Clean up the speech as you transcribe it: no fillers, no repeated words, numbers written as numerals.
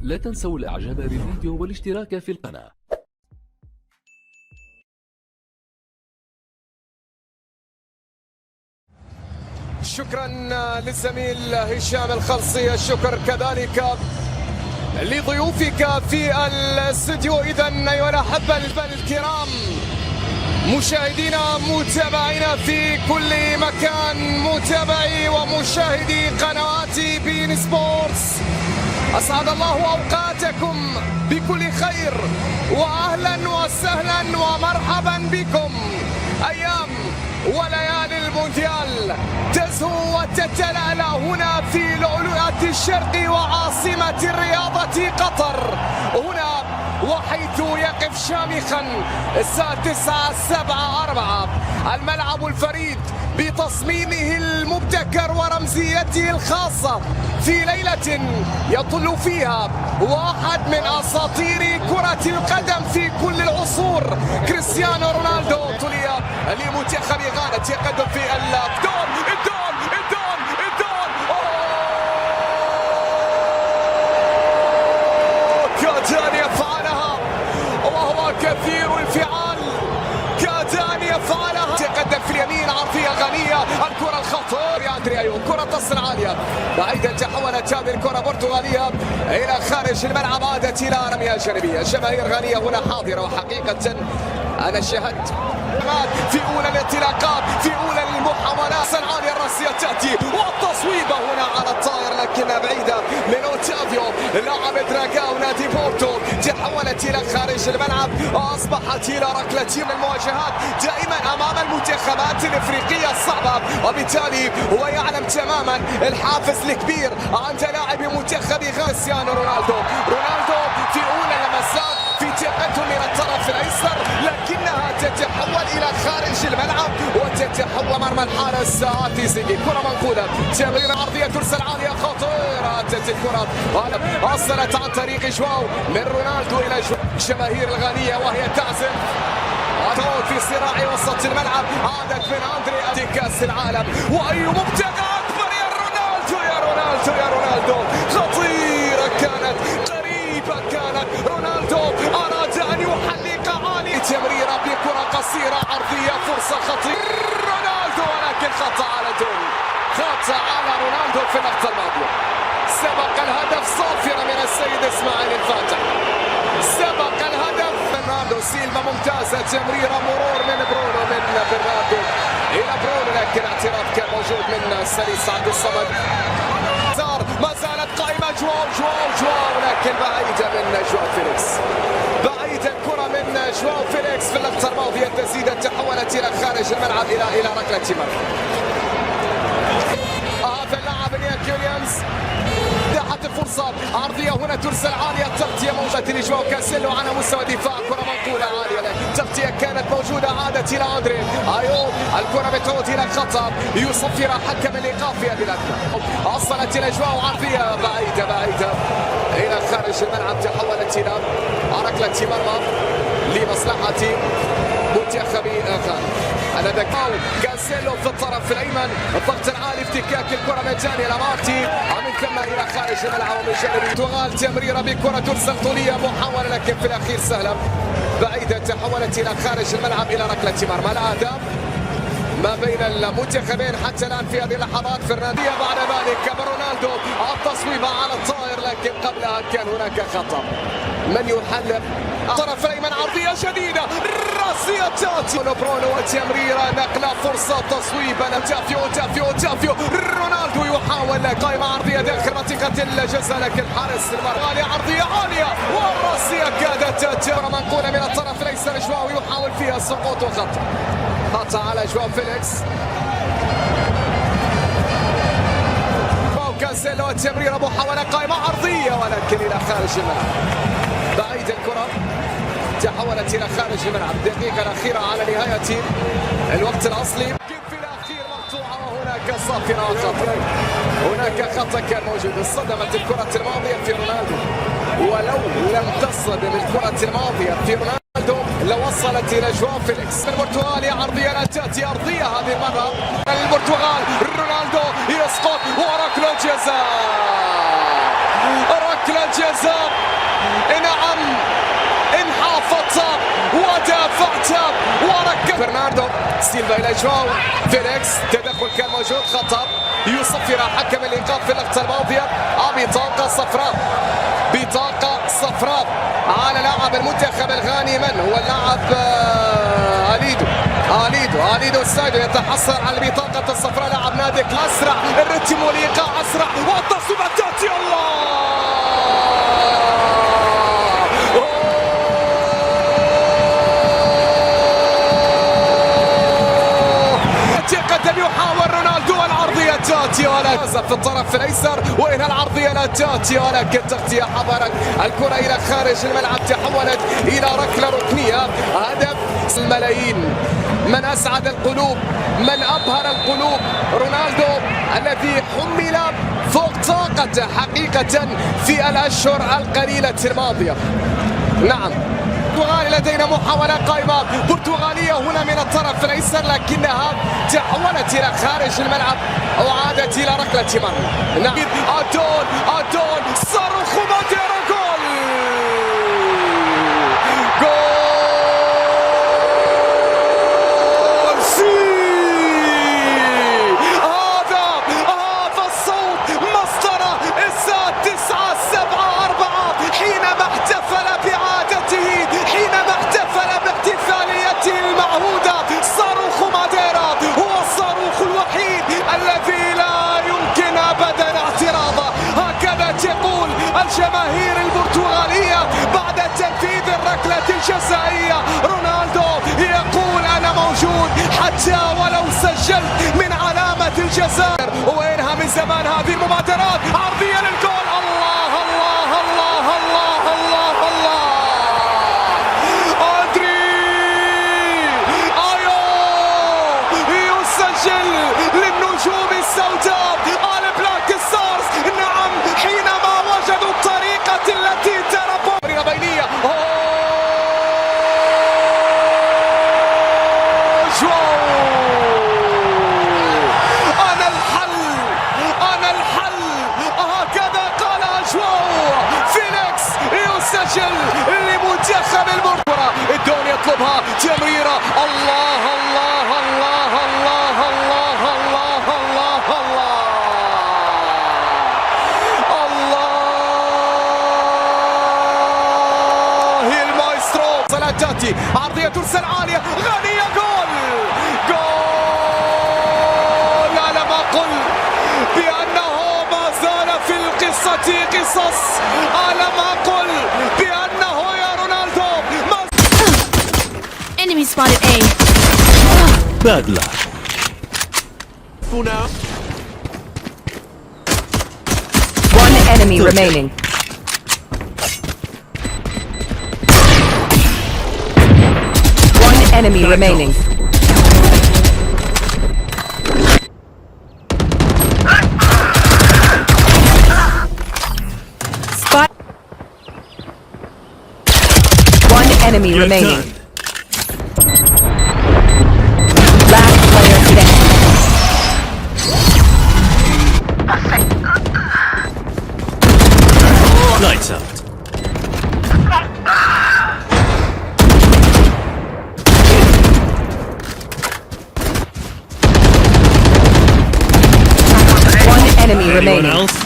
لا تنسوا الاعجاب بالفيديو والاشتراك في القناة. شكرا للزميل هشام الخلصي، الشكر كذلك لضيوفك في الاستوديو. اذا ايها الاحبه الكرام، مشاهدينا متابعينا في كل مكان، متابعي ومشاهدي قنوات بين سبورتس، اسعد الله اوقاتكم بكل خير، واهلا وسهلا ومرحبا بكم. ايام وليالي المونديال تزهو وتتلألأ هنا في لؤلؤة الشرق وعاصمة الرياضة قطر، هنا وحيث يقف شامخا الساعة 9:07 الملعب الفريد بتصميمه المبتكر ورمزيته الخاصة، في ليلة يطل فيها واحد من أساطير كرة القدم في كل العصور، كريستيانو رونالدو. طلية لمنتخب غانا، يتقدم في الدون. كاد أن يفعلها وهو كثير الفعال، كاد أن يفعلها. يتقدم في اليمين، عرضية غنية، الكرة الخطيرة يا أندري أيو، كرة تصل عالية بعيدا، تحولت هذه الكرة برتغالية إلى خارج الملعب، عادت إلى رمية جانبية. جماهير غانية هنا حاضرة، وحقيقة أنا شاهدت في أولى الانطلاقات، في أولى المحاولات العالية الرأسية تأتي، والتصويبة هنا على الطائر لكنها بعيدة من أوتافيو لاعب دراغاو نادي بورتو. تحولت إلى خارج الملعب وأصبحت إلى ركلة من المواجهات دائما أمام المنتخبات الإفريقية الصعبة، وبالتالي هو يعلم تماما الحافز الكبير عند لاعب منتخب كريستيانو رونالدو. في أولى اللمسات في تقدم من الطرف الأيسر، لكنها تتحول إلى خارج الملعب وتتحول مرمى الحارس تيزيجي. كرة منقولة، تمريرة عرضية ترسل عالية خطيرة، أتت الكرة وصلت عن طريق جواو من رونالدو إلى جماهير الغانية وهي تعزف في صراع وسط الملعب. عادت من أندري كأس العالم، وأي مبتغى أكبر يا رونالدو. خطيرة كانت، قريبة كانت، رونالدو أراد أن يحلق عالي، تمريرة بكرة قصيرة عرضية، فرصة خطيرة رونالدو، ولكن خطأ على رونالدو في اللقطة الماضية. سبق الهدف صافرة من السيد إسماعيل الفاتح، سبق الهدف. برناردو سيلفا ممتازة، تمريرة مرور من برناردو إلى برونو، لكن اعتراض كان موجود من سليس عبد الصمد. ما زالت قائمة جواو، لكن بعيدة من جواو فيليكس، بعيدة الكرة من جواو فيليكس في اللقطة الماضية. التسديدة تحولت إلى خارج الملعب إلى ركلة مرمى. هذا اللاعب نياك ويليامز اتاحت الفرصة، عرضية هنا ترسل عالية، التغطية موجودة لجواو كاسيلو على مستوى دفاع، كرة منقولة عالية، التغطية كانت موجودة، عادت إلى أندري أيو، الكرة بتعود إلى الخطأ، يصفر حكم الإيقاف في هذه اللقطة. وصلت إلى جواو، عرضية بعيدة إلى خارج الملعب، تحولت إلى ركلة مرمى لمصلحة منتخب غانا. هذا كاسيلو في الطرف الايمن، الضغط العالي، افتكاك الكره مجاني لمارتي، ومن ثم الى خارج الملعب من جانب البرتغال. تمريره بكره ترسل طوليه، محاوله لكن في الاخير سهله بعيده، تحولت الى خارج الملعب الى ركله مرمى. الاداء ما بين المنتخبين حتى الان في هذه اللحظات. فرناندية بعد ذلك رونالدو، التصويبه على الطائر، لكن قبلها كان هناك خطا. من يحلق الطرف الايمن، عرضيه شديده، راسيه تاتي برونو، وتمريره نقله، فرصه تصويبه، اوتافيو رونالدو يحاول قائمه عرضيه داخل منطقه الجزاء، لكن حارس المرمى عرضيه عاليه، والراسيه كادت تاتي. منقوله من الطرف الايسر، جواو يحاول فيها السقوط خطا على جواو فيليكس. كاسيلو، التمريره، محاوله قائمه عرضيه، ولكن الى خارج الملعب، بعيد الكره، تحولت الى خارج الملعب. الدقيقه الاخيره على نهايه الوقت الاصلي، في الاخير مقطوعه، وهناك صافره وخطا، هناك خطا كان موجود. اصطدمت الكره الماضيه في رونالدو، ولو لم تصطدم الكره الماضيه في رونالدو لوصلت الى جواو فيليكس. البرتغالي عرضيه لا تاتي ارضيه هذه المره، البرتغال رونالدو يسقط، وركله جزاء، ركله جزاء سيلفا إلى جواو فيليكس، تدخل كان موجود، خطر يصفر حكم الإيقاف في اللقطة الماضية. بطاقة صفراء، بطاقة صفراء على لاعب المنتخب الغاني. من هو اللاعب؟ أليدو السايدو يتحصل على البطاقة الصفراء. لاعب نادي أسرع، الرتم والإيقاع أسرع، والتصويبة تأتي. الله قد يحاول رونالدو، العرضية تأتي ولكن في الطرف الأيسر، وإنها العرضية لا تأتي ولكن تغطية حضرت الكرة إلى خارج الملعب، تحولت إلى ركلة ركنية. هدف الملايين، من أسعد القلوب، من أبهر القلوب، رونالدو الذي حمل فوق طاقته حقيقة في الأشهر القليلة الماضية. نعم، البرتغال لدينا محاولة قائمة برتغالية هنا من الطرف الأيسر، لكنها تحولت إلى خارج الملعب أو عادت إلى ركلة مرمى. نعم، أدون صاروخ ماديرا، جول هذا الصوت مسطرة الساعة 9:07 حينما احتفل بعادته، حينما احتفل باحتفاليته المعهودة. صاروخ ماديرا هو الصاروخ الوحيد الذي لا يمكن أبدا اعتراضه. هكذا تقول الجماهير البرتغالية بعد تنفيذ الركلة الجزائية. رونالدو يقول أنا موجود حتى ولو سجلت من علامة الجزائر. وينها من زمان هذه المبادرات، عرضية للجول. الله الله الله الله الله الله، أندري أيو يسجل للنجوم السوداء البلاك ستارز. نعم، حينما وجدوا الطريقة التي تربوا بينية. أنا الحل، هكذا قال جواو فيليكس. يسجل لمنتخب البرتغال. الدون يطلبها، تمريرة. الله الله الله الله الله الله الله الله الله المايسترو. صلاة تأتي، عرضية ترسل عالية، غنية، جول. على ما قل بأنه ما زال في القصة قصص، على ما قل بأنه يا رونالدو Enemy spotted A. Bad luck. One enemy remaining. One enemy remaining. Spot. One enemy Your remaining. turn. Last player standing. Lights out. One enemy Anyone remaining. else?